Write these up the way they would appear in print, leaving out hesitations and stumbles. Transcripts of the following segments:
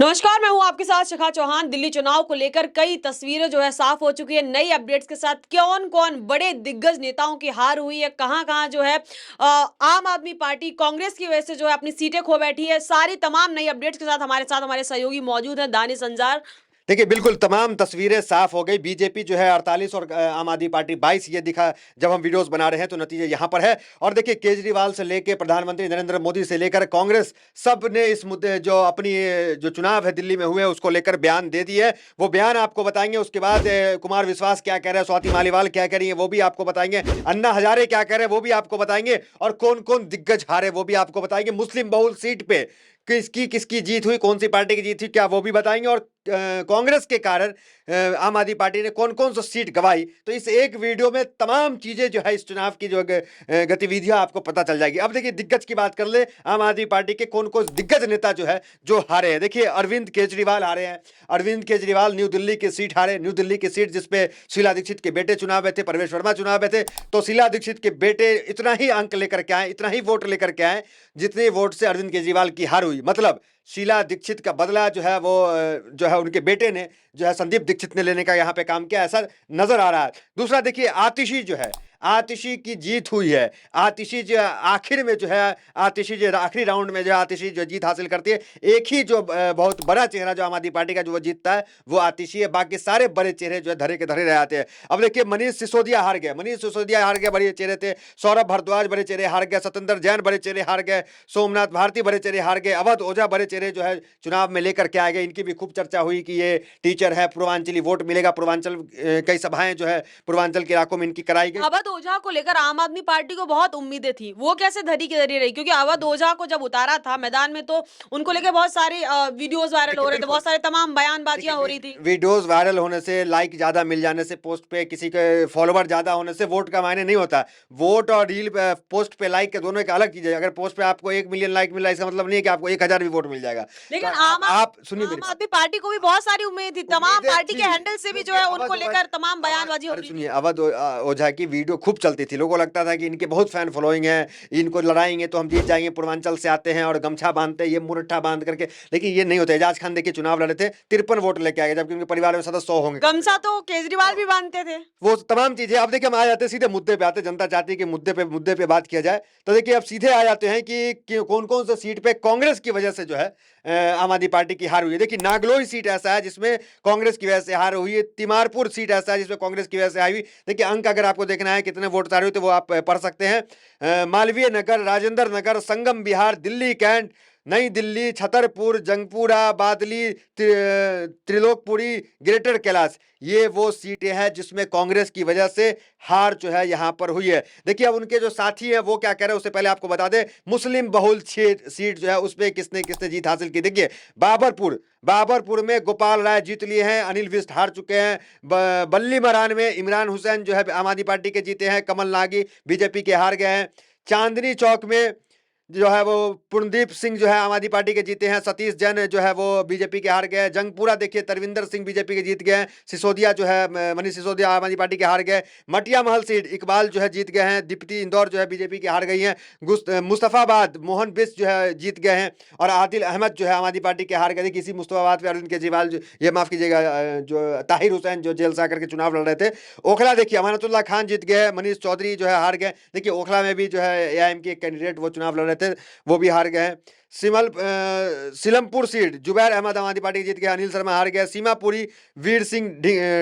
नमस्कार, मैं हूं आपके साथ शिखा चौहान। दिल्ली चुनाव को लेकर कई तस्वीरें जो है साफ हो चुकी है। नई अपडेट्स के साथ कौन-कौन बड़े दिग्गज नेताओं की हार हुई है, कहां-कहां जो है आम आदमी पार्टी कांग्रेस की वजह से जो है अपनी सीटें खो बैठी है। सारी तमाम नई अपडेट्स के साथ हमारे सहयोगी मौजूद हैं, दानिश अंजार। देखिए, बिल्कुल तमाम तस्वीरें साफ हो गई। बीजेपी जो है 48 और आम आदमी पार्टी 22, ये दिखा जब हम वीडियोस बना रहे हैं तो नतीजे यहाँ पर है। और देखिए, केजरीवाल से लेके प्रधानमंत्री नरेंद्र मोदी से लेकर कांग्रेस, सब ने इस मुद्दे जो अपनी जो चुनाव है दिल्ली में हुए उसको लेकर बयान दे दिए है। वो बयान आपको बताएंगे। उसके बाद कुमार विश्वास क्या कह रहे हैं, स्वाति मालीवाल क्या कह रही है, वो भी आपको बताएंगे। अन्ना हजारे क्या कह रहे हैं, वो भी आपको बताएंगे। और कौन कौन दिग्गज हारे, वो भी आपको बताएंगे। मुस्लिम बहुल सीट पे किसकी किसकी जीत हुई, कौन सी पार्टी की जीत हुई, क्या वो भी बताएंगे। और कांग्रेस के कारण आम आदमी पार्टी ने कौन कौन सा सीट गंवाई, तो इस एक वीडियो में तमाम चीजें जो है इस चुनाव की जो गतिविधियां आपको पता चल जाएगी। अब देखिए, दिग्गज की बात कर ले। आम आदमी पार्टी के कौन कौन दिग्गज नेता जो है जो हारे हैं। देखिए, अरविंद केजरीवाल हारे हैं। अरविंद केजरीवाल न्यू दिल्ली की सीट हारे। न्यू दिल्ली की सीट जिसपे शीला दीक्षित के बेटे चुनाव में थे, परवेश वर्मा चुनाव में थे। तो शीला दीक्षित के बेटे इतना ही अंक लेकर के आए, इतना ही वोट लेकर के आए जितने वोट से अरविंद केजरीवाल की हार हुई। मतलब शीला दीक्षित का बदला जो है वो जो है उनके बेटे ने, जो है संदीप दीक्षित ने लेने का यहाँ पे काम किया, ऐसा नजर आ रहा है। दूसरा देखिए, आतिशी जो है, आतिशी की जीत हुई है। आतिशी जो आखिर में जो है, आतिशी जो आखिरी राउंड में जो आतिशी जो जीत हासिल करती है, एक ही जो बहुत बड़ा चेहरा जो आम आदमी पार्टी का जो वो जीतता है वो आतिशी है। बाकी सारे बड़े चेहरे जो है धरे के धरे रह जाते हैं। अब देखिए, मनीष सिसोदिया हार गए। मनीष सिसोदिया हार गए, बड़े चेहरे थे। सौरभ भारद्वाज बड़े चेहरे हार गए। सत्येंद्र जैन बड़े चेहरे हार गए। सोमनाथ भारती बड़े चेहरे हार गए। अवध ओझा बड़े चेहरे जो है चुनाव में लेकर के आ गए। इनकी भी खूब चर्चा हुई कि ये टीचर है, पूर्वांचली वोट मिलेगा। पूर्वांचल कई सभाएं जो है पूर्वांचल के इलाकों में इनकी कराई गई। अवध ओझा को लेकर आम आदमी पार्टी को बहुत उम्मीदें थी। वो कैसे धरी की धरी रही, क्योंकि अवध ओझा को जब उतारा था मैदान में तो उनको लेकर बहुत सारे वीडियोस वायरल हो देखिए, रहे थे, बिल्कुल। बहुत सारे तमाम देखिए, बयानबाजियां हो रही थी। वीडियोस वायरल होने से, लाइक ज्यादा मिल जाने से, पोस्ट पे किसी के फॉलोवर ज्यादा होने से वोट का मायने नहीं होता। वोट और रील पे, पोस्ट पे लाइक के दोनों एक अलग चीज है। अगर पोस्ट पे आपको 1 मिलियन लाइक मिला, इसका मतलब नहीं है कि आपको 1,000 भी वोट मिल जाएगा। तो लेकिन आप सुनिए आम मेरी बात। आदमी पार्टी को भी बहुत सारी उम्मीद थी। तमाम उम्मीदें पार्टी के थी, हैंडल से भी जो क्योंकि है उनको अवध लेकर तमाम बयानबाजी हो अरे रही सुनिए, थी। अवध ओझा की वीडियो खूब चलती थी। लोगों को लगता था कि इनके बहुत फैन फॉलोइंग है, इनको लड़ाएंगे तो हम जीत जाएंगे, पूर्वांचल से आते हैं और गमछा बांधते हैं, ये मुरट्ठा बांध करके। लेकिन ये नहीं होता। एजाज खान देखिए चुनाव लड़े थे, 53 वोट लेके आ गए, जबकि उनके परिवार में सदस्य 100 होंगे। गमछा तो केजरीवाल भी बांधते थे। वो तमाम चीजें। अब देखिए, हम आ जाते हैं सीधे मुद्दे पे आते हैं। जनता चाहती है कि मुद्दे पे बात किया जाए। तो देखिए, अब सीधे आ जाते हैं कि कौन कौन से सीट पे कांग्रेस की वजह से जो है आम आदमी पार्टी की हार हुई है। देखिए, नागलोई सीट ऐसा है जिसमें कांग्रेस की वजह से हार हुई है। तिमारपुर सीट ऐसा है जिसमें कांग्रेस की वजह से हार हुई। देखिए, अंक अगर आपको देखना है कितने वोट सारे हुए तो वो आप पढ़ सकते हैं। मालवीय नगर, राजेंद्र नगर, संगम विहार, दिल्ली कैंट, नई दिल्ली, छतरपुर, जंगपुरा, बादली, त्रिलोकपुरी, ग्रेटर कैलाश, ये वो सीटें हैं जिसमें कांग्रेस की वजह से हार जो है यहां पर हुई है। देखिए, अब उनके जो साथी हैं वो क्या कह रहे हैं उससे पहले आपको बता दें, मुस्लिम बहुल सीट जो है उसमें किसने किसने जीत हासिल की। देखिए, बाबरपुर में गोपाल राय जीत लिए हैं, अनिल विष्ट हार चुके हैं। बल्ली मरान में इमरान हुसैन जो है आम आदमी पार्टी के जीते हैं, कमल नागी बीजेपी के हार गए हैं। चांदनी चौक में जो है वो पूर्णदीप सिंह जो है आम आदमी पार्टी के जीते हैं। सतीश जैन जो है वो बीजेपी के हार गए। जंगपुरा देखिए, तरविंदर सिंह बीजेपी के जीत गए हैं। सिसोदिया जो है, मनीष सिसोदिया आम आदमी पार्टी के हार गए। मटिया महल सीट इकबाल जो है जीत गए हैं। डिप्टी इंदौर जो है बीजेपी की हार गई हैं। मुस्तफाबाद मोहन बिस्ट जो है जीत गए हैं। और आदिल अहमद जो है आम आदमी पार्टी के हार गए थे। किसी मुस्तफाबाद पे अरविंद केजरीवाल ये माफ कीजिएगा, जो ताहिर हुसैन जो जेल से आकर के चुनाव लड़ रहे थे। ओखला देखिए, अमानतुल्लाह खान जीत गए, मनीष चौधरी जो है हार गए। देखिए, ओखला में भी जो है एआईएम के कैंडिडेट वो चुनाव लड़ रहे थे, वो भी हार गए हैं। सिलमपुर सीट जुबैर अहमद आम आदमी पार्टी जीत गया, अनिल शर्मा हार गया। सीमापुरी वीर सिंह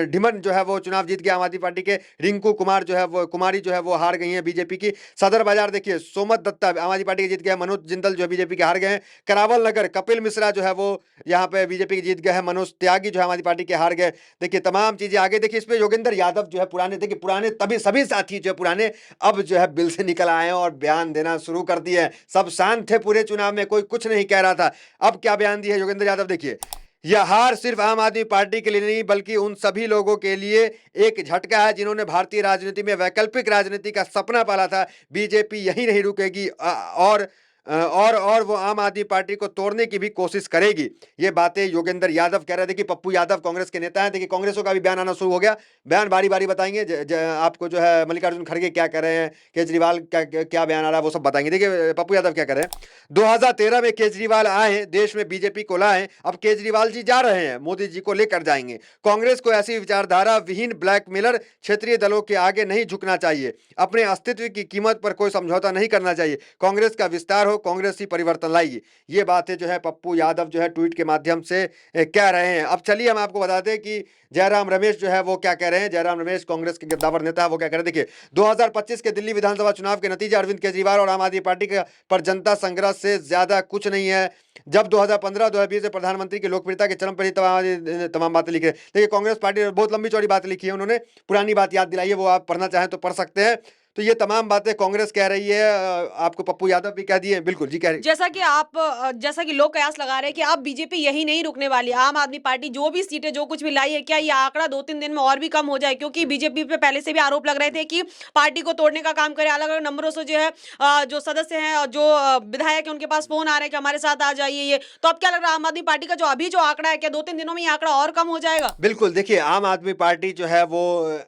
ढिमन जो है वो चुनाव जीत गया आम आदमी पार्टी के। रिंकू कुमारी जो है वो हार गई हैं बीजेपी की। सदर बाजार देखिए, सोमत दत्ता आम आदमी पार्टी के जीत गया। मनोज जिंदल जो है बीजेपी के हार गए हैं। करावल नगर कपिल मिश्रा जो है वो यहाँ पे बीजेपी के जीत गए हैं। मनोज त्यागी जो है आम आदमी पार्टी के हार गए। देखिए, तमाम चीजें आगे देखिए। इसमें योगेंद्र यादव जो है पुराने, देखिए पुराने तभी सभी साथी जो है पुराने अब जो है बिल से निकल आए हैं और बयान देना शुरू कर दिए हैं। सब शांत थे पूरे चुनाव में, कोई कुछ नहीं कह रहा था। अब क्या बयान दिया है योगेंद्र यादव, देखिए। यह हार सिर्फ आम आदमी पार्टी के लिए नहीं बल्कि उन सभी लोगों के लिए एक झटका है जिन्होंने भारतीय राजनीति में वैकल्पिक राजनीति का सपना पाला था। बीजेपी यही नहीं रुकेगी और और वो आम आदमी पार्टी को तोड़ने की भी कोशिश करेगी। ये बातें योगेंद्र यादव कह रहे थे। देखिए पप्पू यादव कांग्रेस के नेता हैं। देखिए कांग्रेसों का भी बयान आना शुरू हो गया। बयान बारी बारी बताएंगे। आपको जो है मल्लिकार्जुन खड़गे क्या कह रहे हैं, केजरीवाल का क्या बयान आ रहा है, वो सब बताएंगे। देखिए पप्पू यादव क्या कह रहे हैं। 2013 में केजरीवाल आए, देश में बीजेपी को लाए, अब केजरीवाल जी जा रहे हैं, मोदी जी को लेकर जाएंगे। कांग्रेस को ऐसी विचारधारा विहीन ब्लैकमेलर क्षेत्रीय दलों के आगे नहीं झुकना चाहिए। अपने अस्तित्व की कीमत पर कोई समझौता नहीं करना चाहिए। कांग्रेस का विस्तार हो, कांग्रेस ही परिवर्तन लाएगी। ये बातें जो है पप्पू यादव जो है ट्वीट के माध्यम से कह रहे हैं। अब चलिए हम आपको बता दें कि जयराम रमेश जो है वो क्या कह रहे हैं। जयराम रमेश कांग्रेस के गिरदावर नेता है, वो क्या कह रहे हैं। देखिए 2025 के दिल्ली विधानसभा चुनाव के नतीजे अरविंद केजरीवाल और आम आदमी पार्टी के पर जनता संग्रह से ज्यादा कुछ नहीं है। जब 2015-2020 से प्रधानमंत्री की लोकप्रियता के चरम पर ही तमाम बातें लिखी है। देखिए कांग्रेस पार्टी ने बहुत लंबी चौड़ी बातें लिखी है उन्होंने, पुरानी बात याद दिलाई है, वो आप पढ़ना चाहें तो पढ़ सकते हैं। तो ये तमाम बातें कांग्रेस कह रही है, आपको पप्पू यादव भी कह दिए। बिल्कुल जी कह रही। जैसा कि लोग कयास लगा रहे हैं कि अब बीजेपी यही नहीं रुकने वाली, आम आदमी पार्टी जो भी सीटें जो कुछ भी लाई है, क्या ये आंकड़ा 2-3 दिन में और भी कम हो जाए? क्योंकि बीजेपी पे पहले से भी आरोप लग रहे थे कि पार्टी को तोड़ने का काम करे, अलग अलग नंबरों से जो है जो सदस्य हैं और जो विधायक है उनके पास फोन आ रहे हैं कि हमारे साथ आ जाइए। ये तो अब क्या लग रहा है आम आदमी पार्टी का जो अभी जो आंकड़ा है, क्या 2-3 दिनों में ये आंकड़ा और कम हो जाएगा? बिल्कुल, देखिए आम आदमी पार्टी जो है वो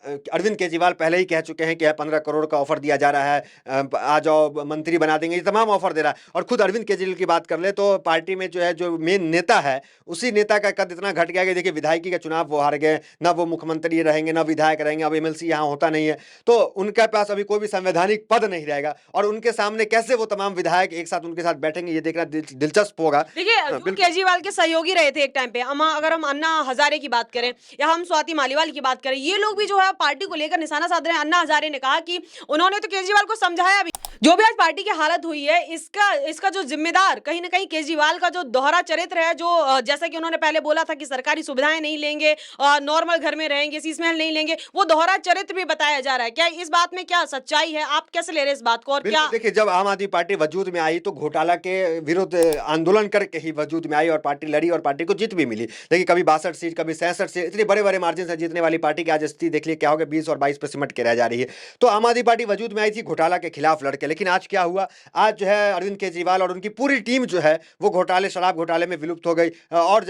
अरविंद केजरीवाल पहले ही कह चुके हैं कि 15 करोड़ का ऑफर दिया जा रहा है, आ जाओ मंत्री बना देंगे, ये तमाम ऑफर दे रहा है। और खुद अरविंद केजरीवाल की बात कर ले तो पार्टी में जो है जो मेन नेता है, उसी नेता का कद इतना घट गया कि देखिए विधायकी का चुनाव वो हार गए, ना वो मुख्यमंत्री रहेंगे, ना विधायक रहेंगे, अब एमएलसी यहाँ होता नहीं है, तो उनके पास अभी कोई भी संवैधानिक पद नहीं रहेगा। और उनके सामने कैसे वो तमाम विधायक एक साथ उनके साथ बैठेंगे, ये देखना दिलचस्प होगा। देखिए जो केजरीवाल के सहयोगी रहे थे एक टाइम पे, अगर हम अन्ना हजारे की बात करें या हम स्वाति मालीवाल की बात करें, ये लोग भी जो है पार्टी को लेकर निशाना साध रहे हैं। अन्ना हजारे ने कहा कि उन्होंने तो केजरीवाल को समझाया भी, जो भी आज पार्टी की हालत हुई है इसका जो जिम्मेदार कहीं ना कहीं केजरीवाल का जो दोहरा चरित्र है, जो जैसा कि उन्होंने पहले बोला था कि सरकारी सुविधाएं नहीं लेंगे, नॉर्मल घर में रहेंगे, शीशमहल नहीं लेंगे, वो दोहरा चरित्र भी बताया जा रहा है। क्या इस बात में क्या सच्चाई है? आप कैसे ले रहे हैं इस बात को? और क्या देखिए जब आम आदमी पार्टी वजूद में आई तो घोटाला के विरुद्ध आंदोलन करके ही वजूद में आई और पार्टी लड़ी और पार्टी को जीत भी मिली। देखिए कभी 62 सीट, कभी 66 सीट, इतने बड़े बड़े मार्जिन से जीतने वाली पार्टी की आज स्थिति देख ली क्या हो गया, 20 और 22 पे सिमट के रह जा रही है। तो आम आदमी पार्टी वजूद में आई थी घोटाला के खिलाफ लड़के, लेकिन आज क्या हुआ, आज जो है अरविंद केजरीवाल और उनकी पूरी टीम जो है वो घोटाले, शराब घोटाले में विलुप्त हो गई और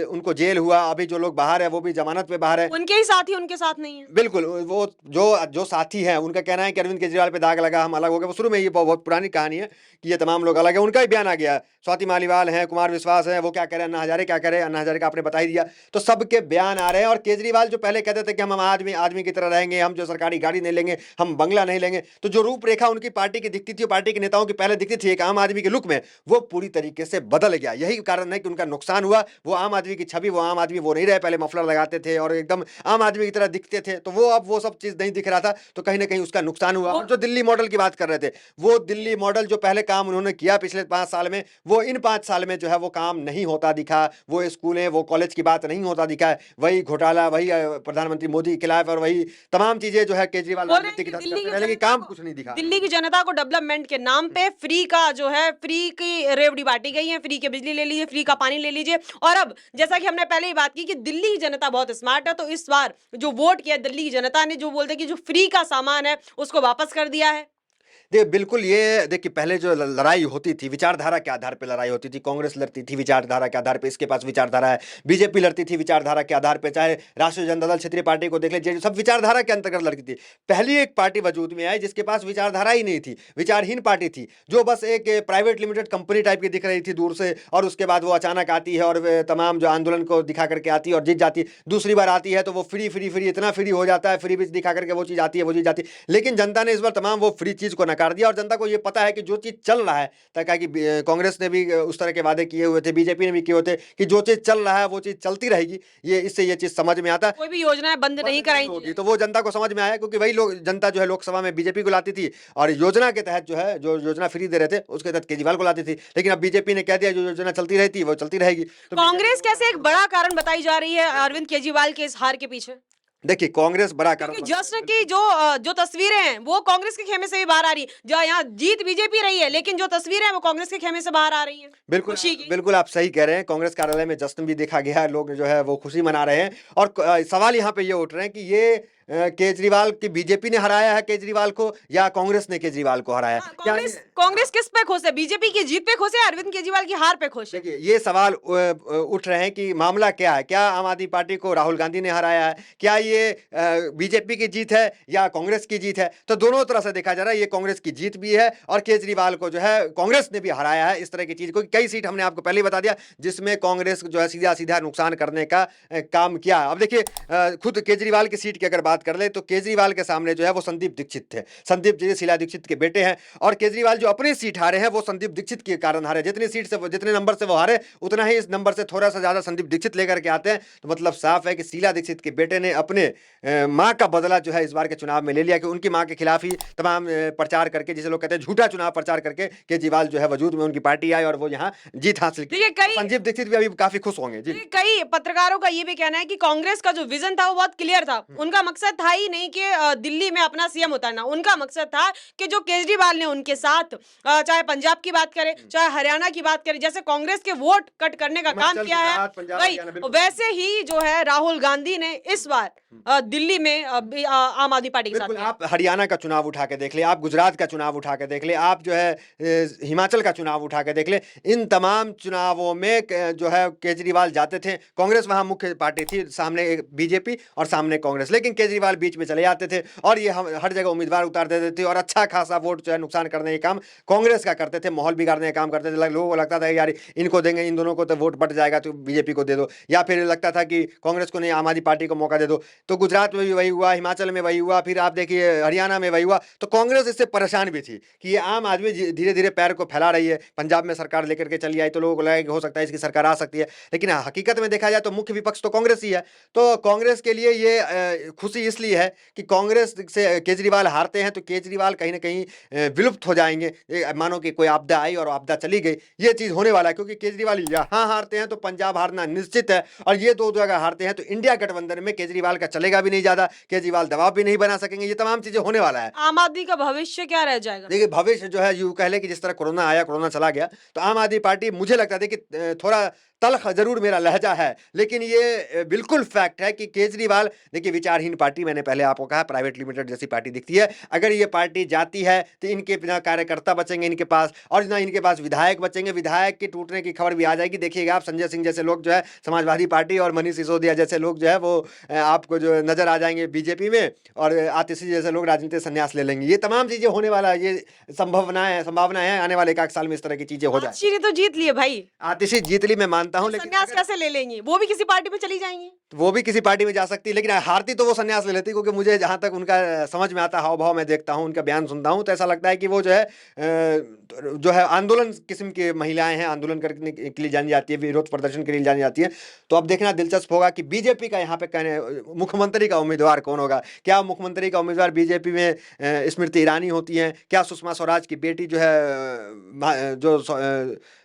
उनको जेल हुआ। अभी जो लोग बाहर है वो भी जमानत पे बाहर है, उनके ही साथी उनके साथ नहीं है। बिल्कुल। वो जो साथी हैं उनका कहना है कि अरविंद केजरीवाल पे दाग लगा, हम अलग हो गए। वो शुरू में ये बहुत पुरानी कहानी है कि ये तमाम लोग अलग है, उनका ही बयान आ गया। स्वाति मालीवाल हैं, कुमार विश्वास हैं, वो क्या कह रहे हैं, अन्ना हजारे क्या कह रहे हैं, अन्ना हजारे का आपने बता ही दिया। तो सबके बयान आ रहे हैं। और केजरीवाल जो पहले कहते थे कि हम आदमी की तरह रहेंगे, हम जो सरकारी गाड़ी नहीं लेंगे, हम बंगला नहीं लेंगे, तो जो रूपरेखा उनकी पार्टी की दिखती थी, पार्टी के नेताओं की पहले दिखती थी एक आम आदमी के लुक में, वो पूरी तरीके से बदल गया। यही कारण है कि उनका नुकसान हुआ। वो आम आदमी की छवि, वो आम आदमी वो नहीं रहे। पहले मफलर लगाते थे और एकदम आम आदमी की तरह दिखते थे, तो वो अब वो सब चीज नहीं दिख रहा था, तो कहीं ना कहीं उसका नुकसान हुआ। और जो दिल्ली मॉडल की बात कर रहे थे, वो दिल्ली मॉडल जो पहले काम उन्होंने किया पिछले 5 साल में, वो इन 5 साल में जो है वो काम नहीं होता दिखा। वो स्कूलें, वो कॉलेज की बात नहीं होता दिखा है। वही घोटाला, वही प्रधानमंत्री मोदी के खिलाफ और वही तमाम चीजें जो है केजरीवाल राजनीति की तरफ करते रहे, लेकिन काम कुछ नहीं दिखा। दिल्ली की जनता को डेवलपमेंट के नाम पे फ्री का जो है, फ्री की रेवड़ी बांटी गई है, फ्री की बिजली ले लीजिए, फ्री का पानी ले लीजिए। और अब जैसा कि हमने पहले ही बात की कि दिल्ली की जनता बहुत स्मार्ट है, तो इस बार जो वोट किया दिल्ली की जनता ने, जो बोलते कि जो फ्री का सामान है उसको वापस कर दिया है। देखिए बिल्कुल, ये देखिए पहले जो लड़ाई होती थी विचारधारा के आधार पे लड़ाई होती थी। कांग्रेस लड़ती थी विचारधारा के आधार पे, इसके पास विचारधारा है। बीजेपी लड़ती थी विचारधारा के आधार पे, चाहे राष्ट्रीय जनता दल क्षेत्रीय पार्टी को देख लीजिए, सब विचारधारा के अंतर्गत लड़ती थी। पहली एक पार्टी वजूद में आई जिसके पास विचारधारा ही नहीं थी, विचारहीन पार्टी थी, जो बस एक प्राइवेट लिमिटेड कंपनी टाइप की दिख रही थी दूर से, और उसके बाद वो अचानक आती है और तमाम जो आंदोलन को दिखा करके आती है और जीत जाती है। दूसरी बार आती है तो वो फ्री फ्री फ्री इतना फ्री हो जाता है, फ्री भी दिखा करके वो चीज़ आती है, वो जीत जाती है। लेकिन जनता ने इस बार तमाम वो फ्री चीज़ को नकार दिया और जनता को ये पता है कि जो चीज चल रहा है, ताकि कांग्रेस ने भी उस तरह के वादे किए हुए थे, बीजेपी ने भी किए हुए थे कि जो चीज चल रहा है वो चीज चलती रहेगी। ये इससे ये चीज समझ में आता है, कोई भी योजनाएं बंद नहीं कराई होगी। तो वो जनता को समझ में आया, क्योंकि वही लोग, जनता जो है लोकसभा में बीजेपी को लाती थी और योजना के तहत जो है, जो योजना फ्री दे रहे थे उसके तहत केजरीवाल को लाती थी। लेकिन अब बीजेपी ने कह दिया जो योजना चलती रहती है वो चलती रहेगी। तो कांग्रेस कैसे एक बड़ा कारण बताई जा रही है अरविंद केजरीवाल के इस हार के पीछे? देखिए कांग्रेस बड़ा कारण, जश्न की जो तस्वीरें हैं वो कांग्रेस के खेमे से भी बाहर आ रही है। जो यहाँ जीत बीजेपी रही है, लेकिन जो तस्वीरें हैं वो कांग्रेस के खेमे से बाहर आ रही हैं। बिल्कुल बिल्कुल आप सही कह रहे हैं। कांग्रेस कार्यालय में जश्न भी देखा गया है, लोग जो है वो खुशी मना रहे हैं। और सवाल यहाँ पे ये उठ रहे हैं कि ये केजरीवाल की बीजेपी ने हराया है केजरीवाल को या कांग्रेस ने केजरीवाल को हराया है? क्या कांग्रेस किस पे खुश है? बीजेपी की जीत पे खुश है, अरविंद केजरीवाल की हार पे खुश है? देखिए ये सवाल उठ रहे हैं कि मामला क्या है। क्या आम आदमी पार्टी को राहुल गांधी ने हराया है? क्या ये बीजेपी की जीत है या कांग्रेस की जीत है? तो दोनों तरह से देखा जा रहा है। ये कांग्रेस की जीत भी है और केजरीवाल को जो है कांग्रेस ने भी हराया है। इस तरह की चीज को कई सीट हमने आपको पहले ही बता दिया जिसमें कांग्रेस जो है सीधा सीधा नुकसान करने का काम किया। अब देखिए खुद केजरीवाल की सीट की अगर बात कर ले तो केजरीवाल के सामने जो है वो संदीप दीक्षित थे। संदीप जी शीला दीक्षित के बेटे हैं और केजरीवाल जो अपनी सीट हारे हैं वो संदीप दीक्षित के कारण हारे। जितनी सीट से जितने नंबर से वो हारे उतना ही इस नंबर से थोड़ा सा ज्यादा संदीप दीक्षित लेकर के आते हैं। तो मतलब साफ है कि शीला दीक्षित के बेटे ने अपने मां का बदला जो है इस बार के चुनाव में ले लिया कि उनकी मां के खिलाफ ही तमाम प्रचार करके, जिसे लोग कहते हैं झूठा चुनाव प्रचार करके, केजरीवाल जो है वजूद में उनकी पार्टी आई और वो यहाँ जीत हासिल की। संदीप दीक्षित भी अभी काफी खुश होंगे जी। कई पत्रकारों का ये भी कहना है कि कांग्रेस का जो विजन था वो बहुत क्लियर था। उनका मकसद था ही नहीं कि दिल्ली में अपना सीएम उतारना। उनका मकसद था कि जो केजरीवाल ने उनके साथ चाहे पंजाब की बात करें चाहे हरियाणा की बात करें, जैसे कांग्रेस के वोट कट करने का काम किया है वही वैसे ही जो है राहुल गांधी ने इस बार दिल्ली में आम आदमी पार्टी के साथ आप हरियाणा का चुनाव उठा के देख ले, आप गुजरात का चुनाव उठा के देख ले, आप जो है हिमाचल का चुनाव उठा के देख ले। इन तमाम चुनावों में जो है केजरीवाल जाते थे, कांग्रेस वहां मुख्य पार्टी थी, सामने बीजेपी और सामने कांग्रेस, लेकिन केजरीवाल बीच में चले जाते थे और ये हम हर जगह उम्मीदवार उतार देते थे और अच्छा खासा वोट जो है नुकसान करने का काम कांग्रेस का करते थे, माहौल बिगाड़ने का काम करते थे। लोगों को लगता था यार इनको देंगे, इन दोनों को तो वोट बट जाएगा तो बीजेपी को दे दो, या फिर लगता था कि कांग्रेस को नहीं आम आदमी पार्टी को मौका दे दो। तो गुजरात में भी वही हुआ, हिमाचल में वही हुआ, फिर आप देखिए हरियाणा में वही हुआ। तो कांग्रेस इससे परेशान भी थी कि ये आम आदमी धीरे धीरे पैर को फैला रही है, पंजाब में सरकार लेकर के चली आई तो लोगों को लगा कि हो सकता है इसकी सरकार आ सकती है, लेकिन हकीकत में देखा जाए तो मुख्य विपक्ष तो कांग्रेस ही है। तो कांग्रेस के लिए ये खुशी इसलिए है कि कांग्रेस से केजरीवाल हारते हैं तो केजरीवाल कहीं ना कहीं विलुप्त हो जाएंगे। मानो कि कोई आपदा आई और आपदा चली गई, ये चीज होने वाला है, क्योंकि केजरीवाल यहाँ हारते हैं तो पंजाब हारना निश्चित है और ये दो जगह हारते हैं तो इंडिया गठबंधन में केजरीवाल का चलेगा भी नहीं ज्यादा, केजरीवाल दबाव भी नहीं बना सकेंगे। ये तमाम चीजें होने वाला है। आम आदमी का भविष्य क्या रह जाएगा? देखिए भविष्य जो है यूं कह ले कि जिस तरह कोरोना आया कोरोना चला गया, तो आम आदमी पार्टी मुझे लगता है कि थोड़ा तल्ख जरूर मेरा लहजा है, लेकिन ये बिल्कुल फैक्ट है कि केजरीवाल देखिए विचारहीन पार्टी, मैंने पहले आपको कहा प्राइवेट लिमिटेड जैसी पार्टी दिखती है। अगर ये पार्टी जाती है तो इनके बिना कार्यकर्ता बचेंगे इनके पास और ना इनके पास विधायक बचेंगे। विधायक के टूटने की खबर भी आ जाएगी। देखिएगा आप संजय सिंह जैसे लोग जो है समाजवादी पार्टी और मनीष सिसोदिया जैसे लोग जो है वो आपको जो नजर आ जाएंगे बीजेपी में, और आतिशी जैसे लोग राजनीति संन्यास ले लेंगे। ये तमाम चीजें होने वाला है, ये संभावना है आने वाले 1 साल में इस तरह की चीजें हो जाए। आतिशी ने तो जीत लिए भाई, आतिशी जीत ली मैं मानता हूं, लेकिन संन्यास कैसे ले लेंगी? वो भी किसी पार्टी में चली जाएंगी, वो भी किसी पार्टी में जा सकती है, लेकिन हारती तो वो संन्यास ले लेती। क्योंकि मुझे जहां तक उनका समझ में आता, हाव भाव में देखता हूं, उनका बयान सुनता हूं, तो ऐसा लगता है कि वो जो है आंदोलन किस्म की महिलाएं हैं, आंदोलन करने के लिए जानी जाती है, विरोध प्रदर्शन के लिए जानी जाती है। तो अब देखना दिलचस्प होगा कि बीजेपी का यहाँ पे कहने मुख्यमंत्री का उम्मीदवार कौन होगा। क्या मुख्यमंत्री का उम्मीदवार बीजेपी में स्मृति ईरानी होती हैं, क्या सुषमा स्वराज की बेटी जो है जो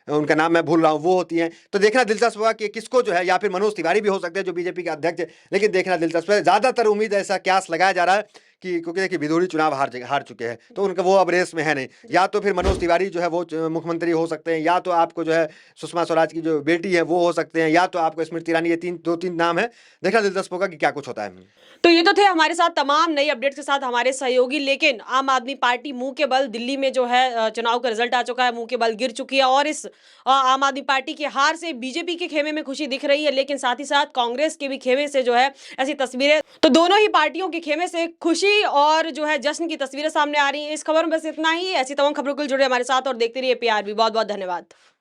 उनका नाम मैं भूल रहा हूँ वो होती हैं। तो देखना दिलचस्प होगा कि किसको जो है, या फिर मनोज तिवारी भी हो सकते हैं जो बीजेपी के अध्यक्ष है, लेकिन देखना दिलचस्प है। ज्यादातर उम्मीद ऐसा क्यास लगाया जा रहा है कि क्योंकि देखिए विधोरी चुनाव हार चुके हैं तो उनका वो अब रेस में है नहीं, या तो फिर मनोज तिवारी जो है वो मुख्यमंत्री हो सकते हैं, या तो आपको जो है सुषमा स्वराज की जो बेटी है वो हो सकते हैं, या तो आपको स्मृति ईरानी। ये दो तीन नाम है। देखना दिलचस्प होगा कि क्या कुछ होता है। तो ये तो थे हमारे साथ तमाम नई अपडेट्स के साथ हमारे सहयोगी, लेकिन आम आदमी पार्टी मुंह के बल दिल्ली में जो है चुनाव का रिजल्ट आ चुका है, मुंह के बल गिर चुकी है और इस आम आदमी पार्टी की हार से बीजेपी के खेमे में खुशी दिख रही है, लेकिन साथ ही साथ कांग्रेस के भी खेमे से जो है ऐसी तस्वीरें, तो दोनों ही पार्टियों के खेमे से खुशी और जो है जश्न की तस्वीरें सामने आ रही है। इस खबर में बस इतना ही। ऐसी तमाम खबरों के लिए जुड़े हमारे साथ और देखते रहिए PRB। बहुत बहुत धन्यवाद।